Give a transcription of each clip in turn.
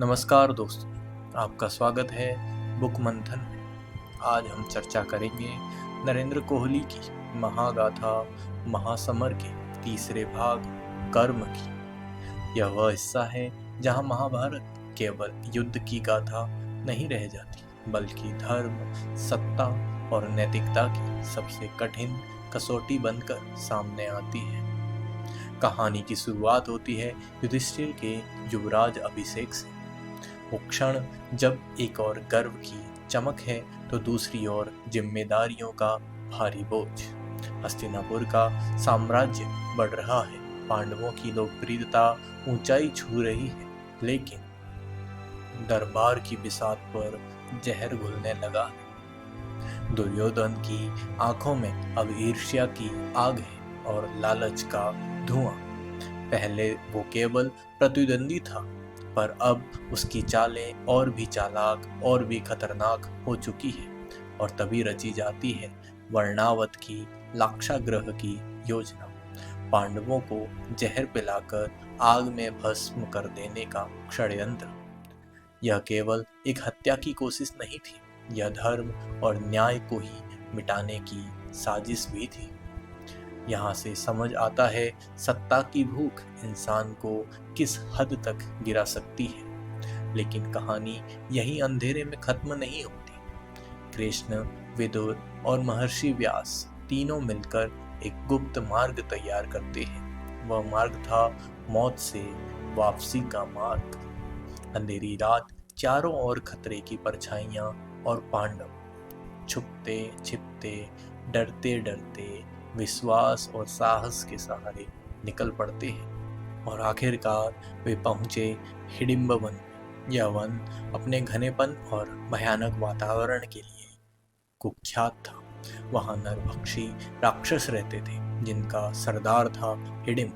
नमस्कार दोस्तों, आपका स्वागत है बुक मंथन में। आज हम चर्चा करेंगे नरेंद्र कोहली की महागाथा महासमर के तीसरे भाग कर्म की। यह वह हिस्सा है जहां महाभारत केवल युद्ध की गाथा नहीं रह जाती, बल्कि धर्म, सत्ता और नैतिकता की सबसे कठिन कसौटी बनकर सामने आती है। कहानी की शुरुआत होती है युधिष्ठिर के युवराज अभिषेक से। वो क्षण जब एक ओर गर्व की चमक है तो दूसरी ओर जिम्मेदारियों का भारी बोझ। हस्तिनापुर का साम्राज्य बढ़ रहा है, पांडवों की लोकप्रियता ऊंचाई छू रही है, लेकिन दरबार की बिसात पर जहर घुलने लगा है। दुर्योधन की आंखों में अब ईर्ष्या की आग है और लालच का धुआं। पहले वो केवल प्रतिद्वंदी था, पर अब उसकी चालें और भी चालाक और भी खतरनाक हो चुकी है। और तभी रची जाती है वर्णावत की लाक्षागृह की योजना, पांडवों को जहर पिलाकर आग में भस्म कर देने का षड्यंत्र। यह केवल एक हत्या की कोशिश नहीं थी, यह धर्म और न्याय को ही मिटाने की साजिश भी थी। यहाँ से समझ आता है सत्ता की भूख इंसान को किस हद तक गिरा सकती है। लेकिन कहानी यही अंधेरे में खत्म नहीं होती। कृष्ण, विदुर और महर्षि व्यास तीनों मिलकर एक गुप्त मार्ग तैयार करते हैं। वह मार्ग था मौत से वापसी का मार्ग। अंधेरी रात, चारों ओर खतरे की परछाइयां और पांडव छुपते छिपते, डरते डरते, विश्वास और साहस के सहारे निकल पड़ते हैं। और आखिरकार वे पहुंचे हिडिंब वन। यह वन अपने घनेपन और भयानक वातावरण के लिए कुख्यात था। वहां नरभक्षी राक्षस रहते थे जिनका सरदार था हिडिंब।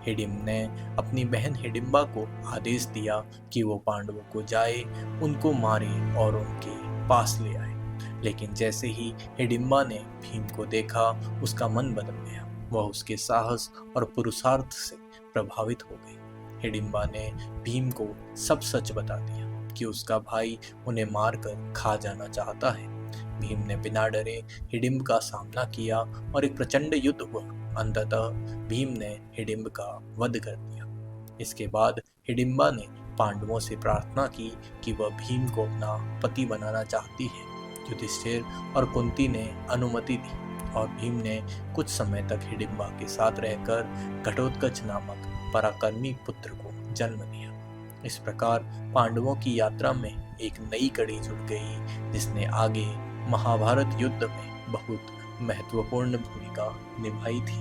हिडिंब ने अपनी बहन हिडिंबा को आदेश दिया कि वो पांडवों को जाए, उनको मारे और उनके पास ले आए। लेकिन जैसे ही हिडिंबा ने भीम को देखा, उसका मन बदल गया। वह उसके साहस और पुरुषार्थ से प्रभावित हो गई। हिडिंबा ने भीम को सब सच बता दिया कि उसका भाई उन्हें मारकर खा जाना चाहता है। भीम ने बिना डरे हिडिंब का सामना किया और एक प्रचंड युद्ध हुआ। अंततः भीम ने हिडिंब का वध कर दिया। इसके बाद हिडिंबा ने पांडवों से प्रार्थना की कि वह भीम को अपना पति बनाना चाहती है। युधिष्ठिर और कुंती ने अनुमति दी और भीम ने कुछ समय तक हिडिंबा के साथ रहकर घटोत्कच नामक पराक्रमी पुत्र को जन्म दिया। इस प्रकार पांडवों की यात्रा में एक नई कड़ी जुड़ गई, जिसने आगे महाभारत युद्ध में बहुत महत्वपूर्ण भूमिका निभाई थी।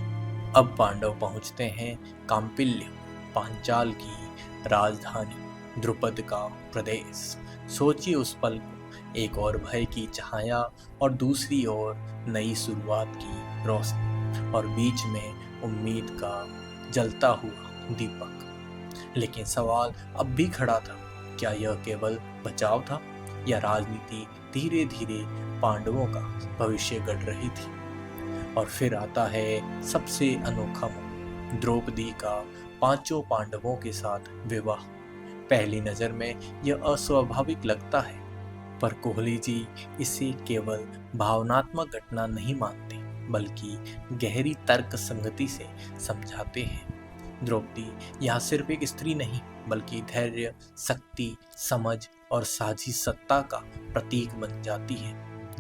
अब पांडव पहुंचते हैं काम्पिल्य, पांचाल की राजधानी, द्रुपद का प्रदेश। सोचिए उस पल को, एक और भय की छाया और दूसरी ओर नई शुरुआत की रोशनी, और बीच में उम्मीद का जलता हुआ दीपक। लेकिन सवाल अब भी खड़ा था, क्या यह केवल बचाव था या राजनीति धीरे धीरे पांडवों का भविष्य गढ़ रही थी? और फिर आता है सबसे अनोखा मोड़, द्रौपदी का पांचों पांडवों के साथ विवाह। पहली नजर में यह अस्वाभाविक लगता है, पर कोहली जी इसे केवल भावनात्मक घटना नहीं मानते, बल्कि गहरी तर्क संगति से समझाते हैं। द्रौपदी यहाँ सिर्फ एक स्त्री नहीं, बल्कि धैर्य, शक्ति, समझ और साझी सत्ता का प्रतीक बन जाती है।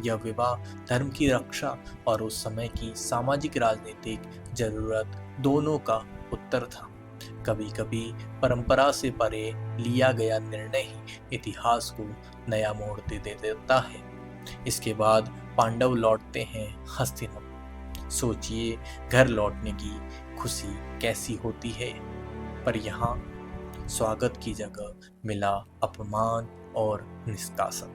यह विवाह धर्म की रक्षा और उस समय की सामाजिक राजनीतिक जरूरत दोनों का उत्तर था। कभी कभी परंपरा से परे लिया गया निर्णय ही इतिहास को नया मोड़ दे देता है। इसके बाद पांडव लौटते हैं हस्तिनापुर। सोचिए, घर लौटने की खुशी कैसी होती है, पर यहाँ स्वागत की जगह मिला अपमान और निष्कासन।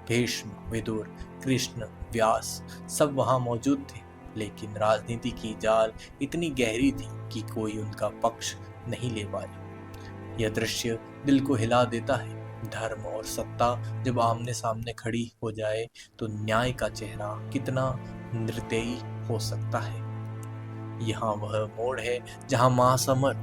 भीष्म, विदुर, कृष्ण, व्यास सब वहाँ मौजूद थे, लेकिन राजनीति की जाल इतनी गहरी थी कि कोई उनका पक्ष नहीं ले पाया। यह दृश्य दिल को हिला देता है। धर्म और सत्ता जब आमने सामने खड़ी हो जाए तो न्याय का चेहरा कितना निर्दयी हो सकता है। यहाँ वह मोड़ है जहाँ महासमर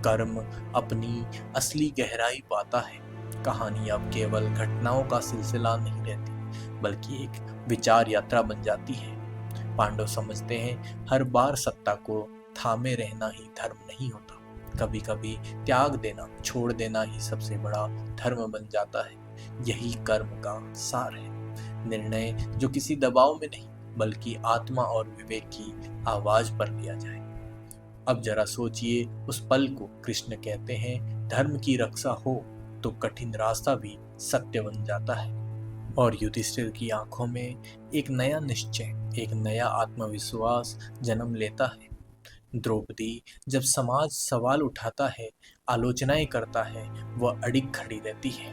कर्म अपनी असली गहराई पाता है। कहानी अब केवल घटनाओं का सिलसिला नहीं रहती, बल्कि एक विचार यात्रा बन जाती है। पांडव समझते हैं हर बार सत्ता को थामे रहना ही धर्म नहीं होता, कभी कभी त्याग देना, छोड़ देना ही सबसे बड़ा धर्म बन जाता है। यही कर्म का सार है, निर्णय जो किसी दबाव में नहीं बल्कि आत्मा और विवेक की आवाज पर लिया जाए। अब जरा सोचिए उस पल को। कृष्ण कहते हैं धर्म की रक्षा हो तो कठिन रास्ता भी सत्य बन जाता है। और युधिष्ठिर की आंखों में एक नया निश्चय, एक नया आत्मविश्वास जन्म लेता है। द्रौपदी जब समाज सवाल उठाता है, आलोचनाएं करता है, वह अडिग खड़ी रहती है,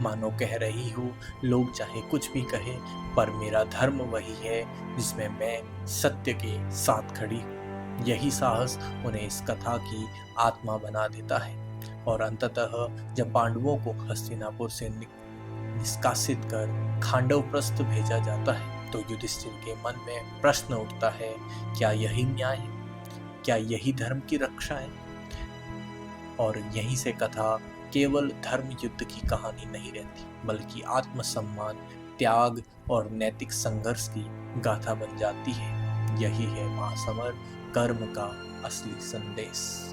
मानो कह रही हो लोग चाहे कुछ भी कहे, पर मेरा धर्म वही है जिसमें मैं सत्य के साथ खड़ी हूँ। यही साहस उन्हें इस कथा की आत्मा बना देता है। और अंततः जब पांडवों को हस्तिनापुर से निष्कासित कर खांडवप्रस्थ भेजा जाता है, तो युधिष्ठिर के मन में प्रश्न उठता है, क्या यही न्याय है? क्या यही धर्म की रक्षा है? और यहीं से कथा केवल धर्म युद्ध की कहानी नहीं रहती, बल्कि आत्मसम्मान, त्याग और नैतिक संघर्ष की गाथा बन जाती है। यही है महासमर कर्म का असली संदेश।